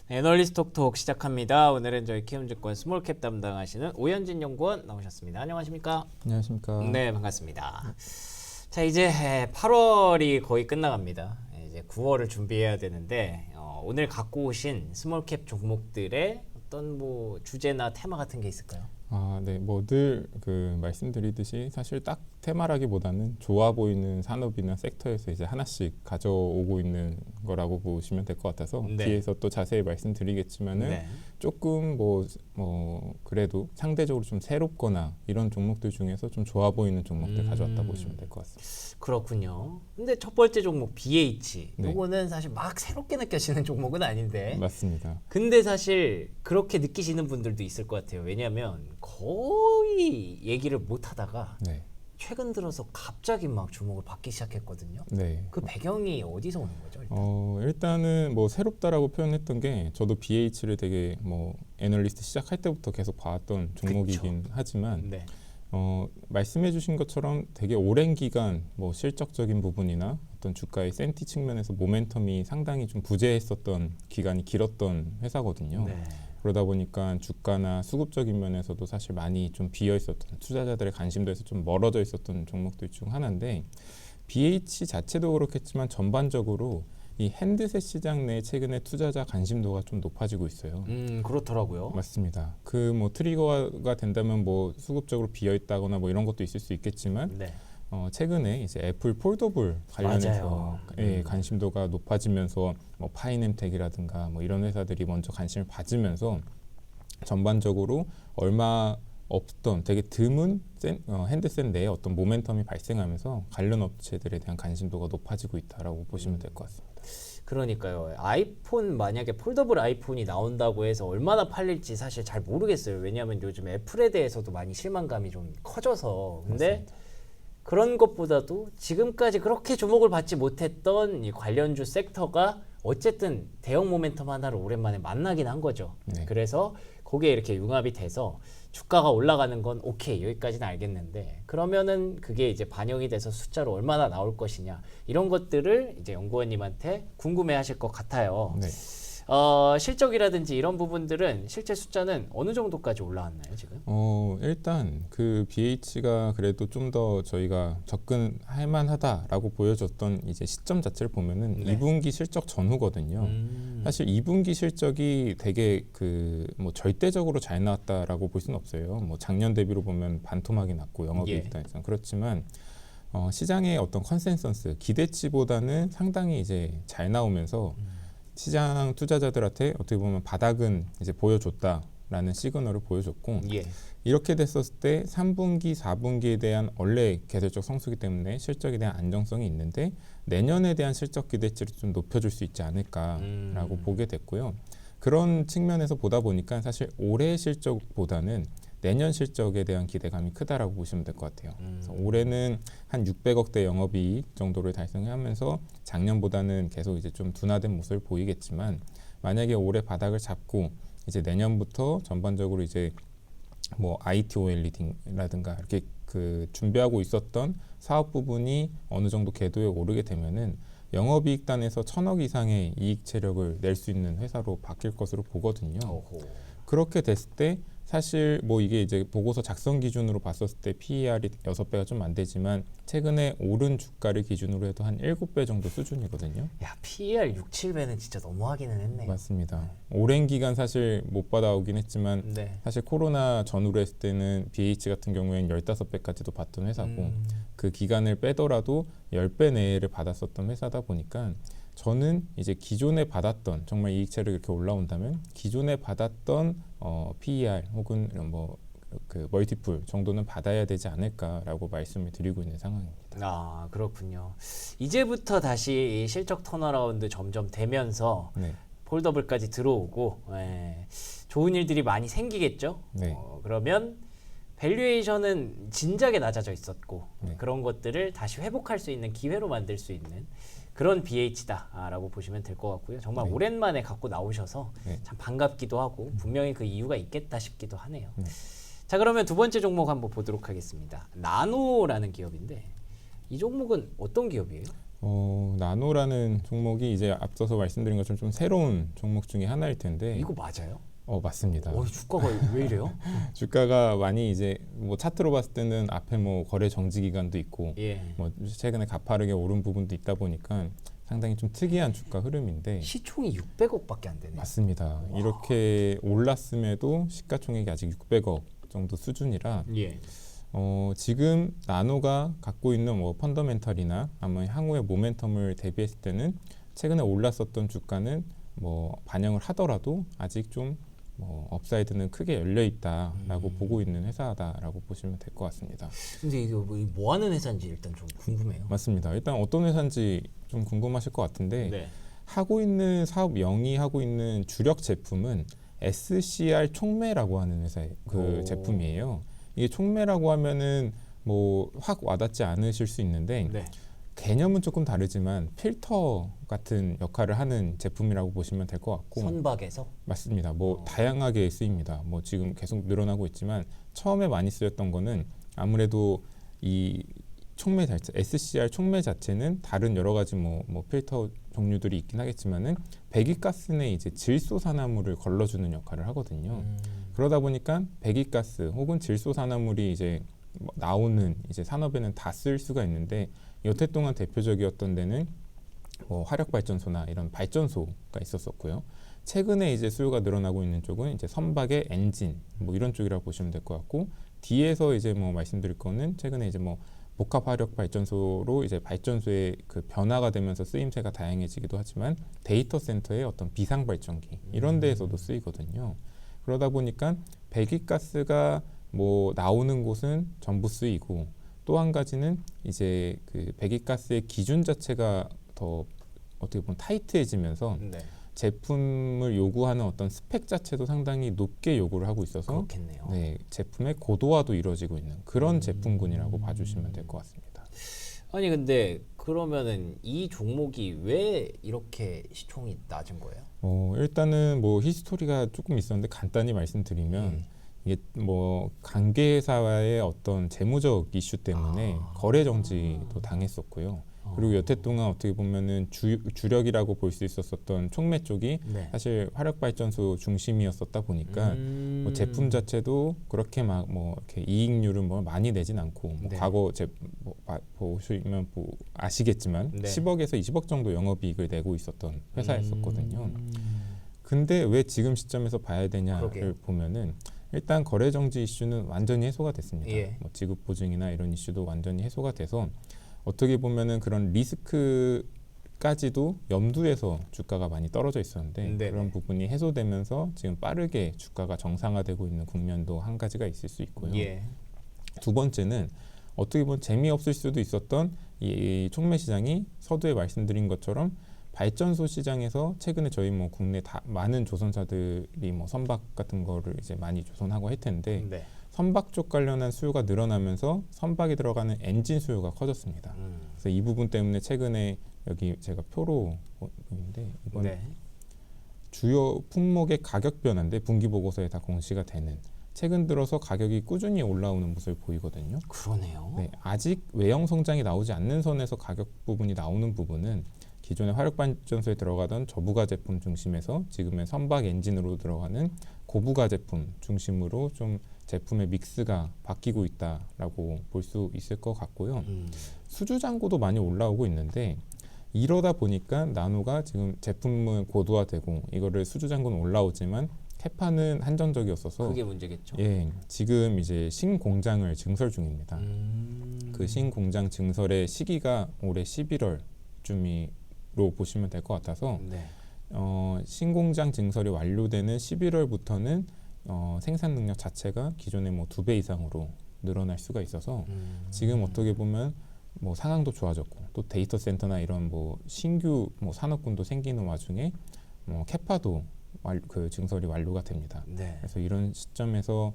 애널리스트 톡톡 시작합니다. 오늘은 저희 키움증권 스몰캡 담당하시는 오현진 연구원 나오셨습니다. 안녕하십니까? 안녕하십니까? 네, 반갑습니다. 자, 이제 8월이 거의 끝나갑니다. 이제 9월을 준비해야 되는데 오늘 갖고 오신 스몰캡 종목들의 어떤 뭐 주제나 테마 같은 게 있을까요? 네, 뭐 늘 말씀드리듯이 사실 딱 테마라기보다는 좋아 보이는 산업이나 섹터에서 이제 하나씩 가져오고 있는 거라고 보시면 될 것 같아서 네. 뒤에서 또 자세히 말씀드리겠지만은 네. 조금 그래도 상대적으로 좀 새롭거나 이런 종목들 중에서 좀 좋아 보이는 종목들 가져왔다 보시면 될 것 같습니다. 그렇군요. 근데 첫 번째 종목 BH. 네. 이거는 사실 막 새롭게 느껴지는 종목은 아닌데. 맞습니다. 근데 사실 그렇게 느끼시는 분들도 있을 것 같아요. 왜냐하면 거의 얘기를 못 하다가 네. 최근 들어서 갑자기 막 주목을 받기 시작했거든요. 네. 그 배경이 어디서 오는 거죠? 일단? 일단은 뭐 새롭다라고 표현했던 게 저도 BH를 되게 뭐 애널리스트 시작할 때부터 계속 봐왔던 종목이긴 하지만 네. 말씀해주신 것처럼 되게 오랜 기간 뭐 실적적인 부분이나 어떤 주가의 센티 측면에서 모멘텀이 상당히 좀 부재했었던 기간이 길었던 회사거든요. 네. 그러다 보니까 주가나 수급적인 면에서도 사실 많이 좀 비어 있었던 투자자들의 관심도에서 좀 멀어져 있었던 종목들 중 하나인데 BH 자체도 그렇겠지만 전반적으로 이 핸드셋 시장 내 최근에 투자자 관심도가 좀 높아지고 있어요. 그렇더라고요. 맞습니다. 그 뭐 트리거가 된다면 뭐 수급적으로 비어 있다거나 뭐 이런 것도 있을 수 있겠지만 네. 최근에 이제 애플 폴더블 관련해서 맞아요. 관심도가 높아지면서 뭐 파이넴텍이라든가 뭐 이런 회사들이 먼저 관심을 받으면서 전반적으로 얼마 없던 되게 드문 핸드셋 내에 어떤 모멘텀이 발생하면서 관련 업체들에 대한 관심도가 높아지고 있다라고 보시면 될 것 같습니다. 그러니까요. 아이폰 만약에 폴더블 아이폰이 나온다고 해서 얼마나 팔릴지 사실 잘 모르겠어요. 왜냐하면 요즘 애플에 대해서도 많이 실망감이 좀 커져서. 근데 맞습니다. 그런 것보다도 지금까지 그렇게 주목을 받지 못했던 이 관련주 섹터가 어쨌든 대형 모멘텀 하나를 오랜만에 만나긴 한 거죠. 네. 그래서 거기에 이렇게 융합이 돼서 주가가 올라가는 건 오케이, 여기까지는 알겠는데 그러면은 그게 이제 반영이 돼서 숫자로 얼마나 나올 것이냐 이런 것들을 이제 연구원님한테 궁금해하실 것 같아요. 네. 실적이라든지 이런 부분들은 실제 숫자는 어느 정도까지 올라왔나요 지금? 일단 그 BH가 그래도 좀 더 저희가 접근할 만하다라고 보여줬던 이제 시점 자체를 보면은 네. 2분기 실적 전후거든요. 사실 2분기 실적이 되게 뭐 절대적으로 잘 나왔다라고 볼 수는 없어요. 뭐 작년 대비로 보면 반토막이 났고 영업이익 단에서는 그렇지만 시장의 어떤 컨센서스 기대치보다는 상당히 이제 잘 나오면서 시장 투자자들한테 어떻게 보면 바닥은 이제 보여줬다라는 시그널을 보여줬고 예. 이렇게 됐었을 때 3분기, 4분기에 대한 원래 계절적 성수기 때문에 실적에 대한 안정성이 있는데 내년에 대한 실적 기대치를 좀 높여줄 수 있지 않을까라고 보게 됐고요. 그런 측면에서 보다 보니까 사실 올해 실적보다는 내년 실적에 대한 기대감이 크다라고 보시면 될 것 같아요. 그래서 올해는 한 600억대 영업이익 정도를 달성하면서 작년보다는 계속 이제 좀 둔화된 모습을 보이겠지만 만약에 올해 바닥을 잡고 이제 내년부터 전반적으로 이제 뭐 IT OLED라든가 이렇게 준비하고 있었던 사업 부분이 어느 정도 궤도에 오르게 되면은 영업이익단에서 1,000억 이상의 이익 체력을 낼 수 있는 회사로 바뀔 것으로 보거든요. 오호. 그렇게 됐을 때 사실 뭐 이게 이제 보고서 작성 기준으로 봤었을 때 PER이 6배가 좀 안 되지만 최근에 오른 주가를 기준으로 해도 한 7배 정도 수준이거든요. 야, PER 6, 7배는 진짜 너무하기는 했네요. 맞습니다. 오랜 기간 사실 못 받아오긴 했지만 네. 사실 코로나 전후로 했을 때는 BH 같은 경우에는 15배까지도 받던 회사고 그 기간을 빼더라도 10배 내외를 받았었던 회사다 보니까 저는 이제 기존에 받았던 정말 이익체를 이렇게 올라온다면 기존에 받았던 PER 혹은 멀티플 정도는 받아야 되지 않을까라고 말씀을 드리고 있는 상황입니다. 아, 그렇군요. 이제부터 다시 이 실적 턴어라운드 점점 되면서 네. 폴더블까지 들어오고 좋은 일들이 많이 생기겠죠. 네. 그러면 밸류에이션은 진작에 낮아져 있었고 네. 그런 것들을 다시 회복할 수 있는 기회로 만들 수 있는 그런 BH다라고 보시면 될 것 같고요. 정말 네. 오랜만에 갖고 나오셔서 네. 참 반갑기도 하고 분명히 그 이유가 있겠다 싶기도 하네요. 네. 자, 그러면 두 번째 종목 한번 보도록 하겠습니다. 나노라는 기업인데 이 종목은 어떤 기업이에요? 나노라는 종목이 이제 앞서서 말씀드린 것처럼 좀 새로운 종목 중에 하나일 텐데. 이거 맞아요? 맞습니다. 주가가 왜 이래요? 주가가 많이 이제 뭐 차트로 봤을 때는 앞에 뭐 거래 정지 기간도 있고 예. 뭐 최근에 가파르게 오른 부분도 있다 보니까 상당히 좀 특이한 주가 흐름인데. 시총이 600억밖에 안 되네요. 맞습니다. 이렇게 올랐음에도 시가총액이 아직 600억 정도 수준이라 예. 지금 나노가 갖고 있는 뭐 펀더멘털이나 아마 향후의 모멘텀을 대비했을 때는 최근에 올랐었던 주가는 뭐 반영을 하더라도 아직 좀 뭐 업사이드는 크게 열려 있다라고 보고 있는 회사다라고 보시면 될 것 같습니다. 근데 이게 뭐 하는 회사인지 일단 좀 궁금해요. 맞습니다. 일단 어떤 회사인지 좀 궁금하실 것 같은데 네. 하고 있는 사업 영위하고 있는 주력 제품은 SCR 촉매라고 하는 회사의 그 제품이에요. 이게 촉매라고 하면은 뭐 확 와닿지 않으실 수 있는데 네. 개념은 조금 다르지만 필터 같은 역할을 하는 제품이라고 보시면 될 것 같고. 선박에서? 맞습니다. 뭐 다양하게 쓰입니다. 뭐 지금 계속 늘어나고 있지만 처음에 많이 쓰였던 거는 아무래도 이 촉매 자체, SCR 촉매 자체는 다른 여러 가지 뭐 필터 종류들이 있긴 하겠지만은 배기가스 내 이제 질소산화물을 걸러주는 역할을 하거든요. 그러다 보니까 배기가스 혹은 질소산화물이 이제 나오는 이제 산업에는 다 쓸 수가 있는데 여태 동안 대표적이었던 데는 뭐 화력발전소나 이런 발전소가 있었었고요. 최근에 이제 수요가 늘어나고 있는 쪽은 이제 선박의 엔진 뭐 이런 쪽이라고 보시면 될 것 같고, 뒤에서 이제 뭐 말씀드릴 거는 최근에 이제 뭐 복합 화력 발전소로 이제 발전소의 그 변화가 되면서 쓰임새가 다양해지기도 하지만 데이터 센터의 어떤 비상 발전기 이런 데에서도 쓰이거든요. 그러다 보니까 배기가스가 뭐 나오는 곳은 전부 쓰이고, 또 한 가지는 이제 그 배기가스의 기준 자체가 더 어떻게 보면 타이트해지면서 네. 제품을 요구하는 어떤 스펙 자체도 상당히 높게 요구를 하고 있어서 그렇겠네요. 네, 제품의 고도화도 이루어지고 있는 그런 제품군이라고 봐주시면 될 것 같습니다. 아니 근데 그러면은 이 종목이 왜 이렇게 시총이 낮은 거예요? 일단은 뭐 히스토리가 조금 있었는데 간단히 말씀드리면 이게 뭐 관계사와의 어떤 재무적 이슈 때문에 거래 정지도 당했었고요. 그리고 여태 동안 어떻게 보면은 주력이라고 볼 수 있었던 촉매 쪽이 네. 사실 화력발전소 중심이었었다 보니까 뭐 제품 자체도 그렇게 막 뭐 이렇게 이익률은 뭐 많이 내진 않고 뭐 네. 과거 보시면 아시겠지만 네. 10억에서 20억 정도 영업이익을 내고 있었던 회사였었거든요. 근데 왜 지금 시점에서 봐야 되냐를 그러게요. 보면은 일단 거래 정지 이슈는 완전히 해소가 됐습니다. 예. 뭐 지급 보증이나 이런 이슈도 완전히 해소가 돼서 어떻게 보면은 그런 리스크까지도 염두에서 주가가 많이 떨어져 있었는데 네네. 그런 부분이 해소되면서 지금 빠르게 주가가 정상화되고 있는 국면도 한 가지가 있을 수 있고요. 예. 두 번째는 어떻게 보면 재미없을 수도 있었던 이 촉매 시장이 서두에 말씀드린 것처럼 발전소 시장에서 최근에 저희 뭐 국내 많은 조선사들이 뭐 선박 같은 거를 이제 많이 조선하고 할 텐데 네. 선박 쪽 관련한 수요가 늘어나면서 선박에 들어가는 엔진 수요가 커졌습니다. 그래서 이 부분 때문에 최근에 여기 제가 표로 보이는데 이번 네. 주요 품목의 가격 변화인데 분기 보고서에 다 공시가 되는, 최근 들어서 가격이 꾸준히 올라오는 모습을 보이거든요. 그러네요. 네, 아직 외형 성장이 나오지 않는 선에서 가격 부분이 나오는 부분은 기존의 화력발전소에 들어가던 저부가 제품 중심에서 지금의 선박 엔진으로 들어가는 고부가 제품 중심으로 좀 제품의 믹스가 바뀌고 있다라고 볼 수 있을 것 같고요. 수주 잔고도 많이 올라오고 있는데 이러다 보니까 나노가 지금 제품은 고도화되고 이거를 수주 잔고는 올라오지만 캐파는 한정적이었어서 그게 문제겠죠. 예, 지금 이제 신공장을 증설 중입니다. 그 신공장 증설의 시기가 올해 11월쯤으로 보시면 될 것 같아서 네. 신공장 증설이 완료되는 11월부터는 생산 능력 자체가 기존의 뭐 2배 이상으로 늘어날 수가 있어서 지금 어떻게 보면 뭐 상황도 좋아졌고 또 데이터 센터나 이런 뭐 신규 뭐 산업군도 생기는 와중에 캐파도 그 증설이 완료가 됩니다. 네. 그래서 이런 시점에서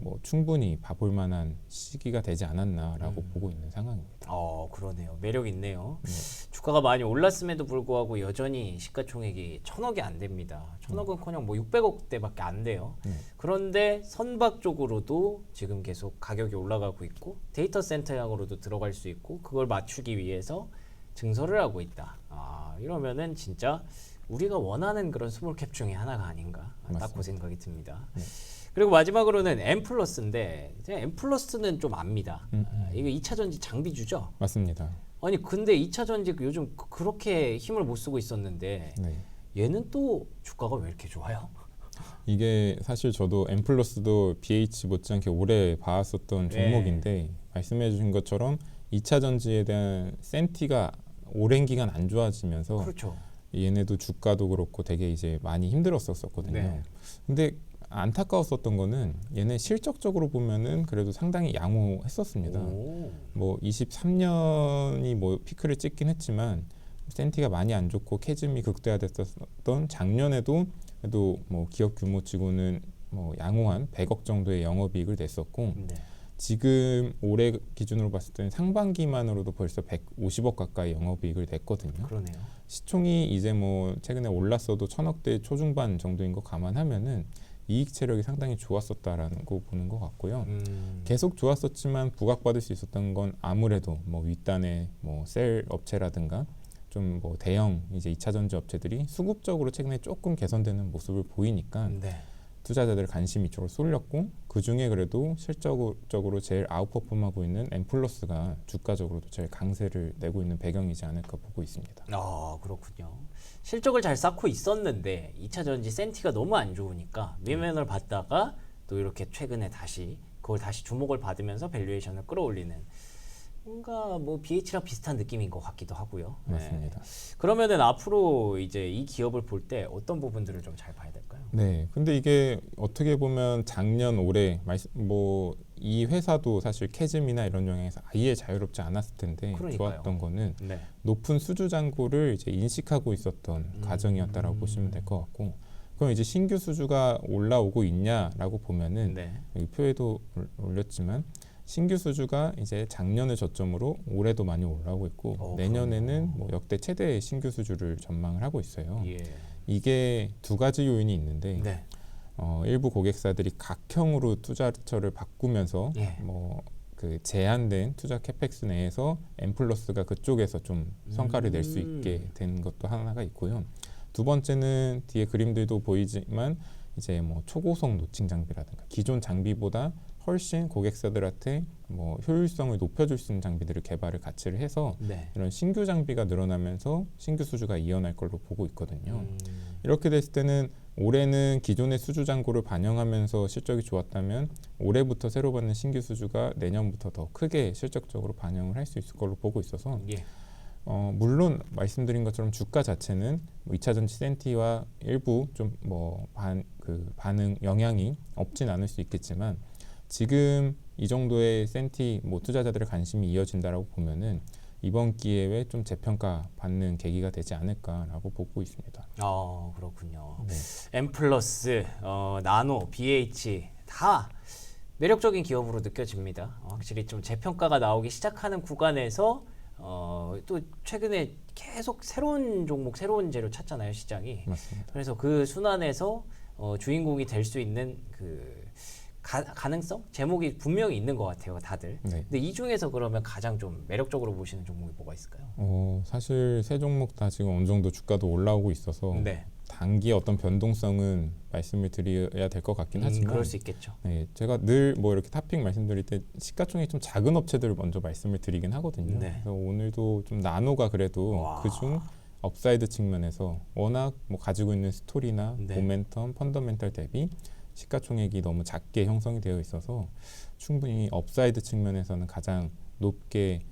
뭐 충분히 봐볼 만한 시기가 되지 않았나라고 보고 있는 상황입니다. 그러네요. 매력 있네요. 네. 주가가 많이 올랐음에도 불구하고 여전히 시가총액이 1,000억이 안 됩니다. 1,000억은커녕 뭐 600억대밖에 안 돼요. 그런데 선박 쪽으로도 지금 계속 가격이 올라가고 있고 데이터 센터 향으로도 들어갈 수 있고 그걸 맞추기 위해서 증설을 하고 있다. 이러면은 진짜 우리가 원하는 그런 스몰캡 중에 하나가 아닌가 딱 그 생각이 듭니다. 네. 그리고 마지막으로는 M 플러스인데 M 플러스는 좀 압니다. 이게 2차 전지 장비주죠? 맞습니다. 아니 근데 2차 전지 요즘 그렇게 힘을 못 쓰고 있었는데 네. 얘는 또 주가가 왜 이렇게 좋아요? 이게 사실 저도 M 플러스도 BH 못지않게 오래 봐왔었던 종목인데 말씀해 주신 것처럼 2차 전지에 대한 센티가 오랜 기간 안 좋아지면서 그렇죠. 얘네도 주가도 그렇고 되게 이제 많이 힘들었었거든요. 네. 근데 안타까웠었던 거는 얘네 실적적으로 보면은 그래도 상당히 양호했었습니다. 뭐 23년이 뭐 피크를 찍긴 했지만 센티가 많이 안 좋고 캐즘이 극대화됐었던 작년에도 그래도 뭐 기업 규모치고는 뭐 양호한 100억 정도의 영업이익을 냈었고 네. 지금 올해 기준으로 봤을 때는 상반기만으로도 벌써 150억 가까이 영업이익을 냈거든요. 그러네요. 시총이 이제 뭐 최근에 올랐어도 1000억대 초중반 정도인 거 감안하면은 이익 체력이 상당히 좋았었다라는 거 보는 것 같고요. 계속 좋았었지만 부각받을 수 있었던 건 아무래도 뭐 윗단의 뭐 셀 업체라든가 좀 뭐 대형 이제 2차 전지 업체들이 수급적으로 최근에 조금 개선되는 모습을 보이니까 네. 투자자들 관심 이쪽으로 쏠렸고 그 중에 그래도 실적으로 제일 아웃퍼폼하고 있는 M+가 주가적으로도 제일 강세를 내고 있는 배경이지 않을까 보고 있습니다. 그렇군요. 실적을 잘 쌓고 있었는데 2차 전지 센티가 너무 안 좋으니까 위면을 받다가 또 이렇게 최근에 그걸 다시 주목을 받으면서 밸류에이션을 끌어올리는 뭔가 뭐 BH랑 비슷한 느낌인 것 같기도 하고요. 맞습니다. 그러면은 앞으로 이제 이 기업을 볼 때 어떤 부분들을 좀 잘 봐야 될까요? 네, 근데 이게 어떻게 보면 작년 올해 뭐 이 회사도 사실 캐즘이나 이런 영향에서 아예 자유롭지 않았을 텐데 그러니까요. 좋았던 거는 네. 높은 수주 잔고를 이제 인식하고 있었던 과정이었다라고 보시면 될 것 같고 그럼 이제 신규 수주가 올라오고 있냐라고 보면은 네. 여기 표에도 올렸지만 신규 수주가 이제 작년을 저점으로 올해도 많이 올라오고 있고 내년에는 뭐 역대 최대의 신규 수주를 전망을 하고 있어요. 예. 이게 두 가지 요인이 있는데 네. 일부 고객사들이 각형으로 투자처를 바꾸면서 뭐 그 제한된 투자 캐펙스 내에서 M+가 그쪽에서 좀 성과를 낼 수 있게 된 것도 하나가 있고요. 두 번째는 뒤에 그림들도 보이지만 이제 뭐 초고속 노칭 장비라든가 기존 장비보다 훨씬 고객사들한테 뭐 효율성을 높여줄 수 있는 장비들을 개발을 같이를 해서 네. 이런 신규 장비가 늘어나면서 신규 수주가 이어날 걸로 보고 있거든요. 이렇게 됐을 때는 올해는 기존의 수주 잔고를 반영하면서 실적이 좋았다면 올해부터 새로 받는 신규 수주가 내년부터 더 크게 실적적으로 반영을 할 수 있을 걸로 보고 있어서 예. 물론 말씀드린 것처럼 주가 자체는 뭐 2차 전지 센티와 일부 좀 뭐 반응 영향이 없진 않을 수 있겠지만 지금 이 정도의 센티 뭐 투자자들의 관심이 이어진다라고 보면은 이번 기회에 좀 재평가 받는 계기가 되지 않을까라고 보고 있습니다. 그렇군요. 네. M+, 나노, BH 다 매력적인 기업으로 느껴집니다. 확실히 좀 재평가가 나오기 시작하는 구간에서 또 최근에 계속 새로운 종목, 새로운 재료 찾잖아요, 시장이. 맞습니다. 그래서 그 순환에서 주인공이 될 수 있는 그 가능성? 제목이 분명히 있는 것 같아요, 다들. 네. 근데 이 중에서 그러면 가장 좀 매력적으로 보시는 종목이 뭐가 있을까요? 사실 세 종목 다 지금 어느 정도 주가도 올라오고 있어서 네. 단기 어떤 변동성은 말씀을 드려야 될 것 같긴 하지만 그럴 수 있겠죠. 네, 제가 늘 뭐 이렇게 탑픽 말씀드릴 때 시가총액이 좀 작은 업체들을 먼저 말씀을 드리긴 하거든요. 네. 그래서 오늘도 좀 나노가 그래도 그중 업사이드 측면에서 워낙 뭐 가지고 있는 스토리나 네. 모멘텀, 펀더멘털 대비 시가총액이 너무 작게 형성이 되어 있어서 충분히 업사이드 측면에서는 가장 높게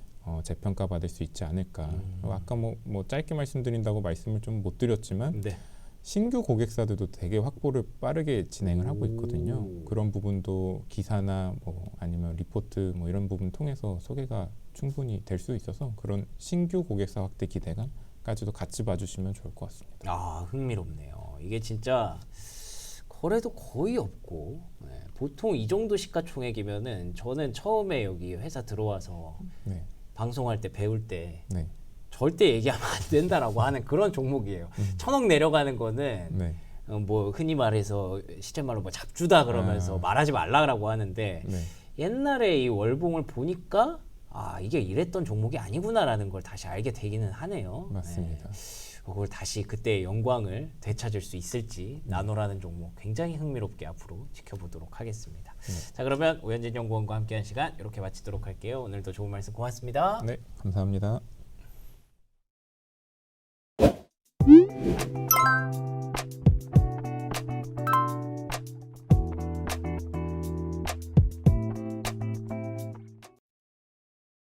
재평가 받을 수 있지 않을까. 그리고 아까 뭐 짧게 말씀드린다고 말씀을 좀 못 드렸지만 네. 신규 고객사들도 되게 확보를 빠르게 진행을 하고 있거든요. 그런 부분도 기사나 뭐 아니면 리포트 뭐 이런 부분 통해서 소개가 충분히 될 수 있어서 그런 신규 고객사 확대 기대감까지도 같이 봐주시면 좋을 것 같습니다. 흥미롭네요. 이게 진짜 거래도 거의 없고 보통 이 정도 시가총액이면은 저는 처음에 여기 회사 들어와서 네. 방송할 때 배울 때 네. 절대 얘기하면 안 된다라고 하는 그런 종목이에요. 1000억 내려가는 거는 네. 뭐 흔히 말해서 시쳇말로 뭐 잡주다 그러면서 말하지 말라고 하는데 네. 옛날에 이 월봉을 보니까 아 이게 이랬던 종목이 아니구나라는 걸 다시 알게 되기는 하네요. 맞습니다. 그걸 다시 그때의 영광을 되찾을 수 있을지 나노라는 종목 굉장히 흥미롭게 앞으로 지켜보도록 하겠습니다. 자 그러면 오현진 연구원과 함께한 시간 이렇게 마치도록 할게요. 오늘도 좋은 말씀 고맙습니다. 네, 감사합니다.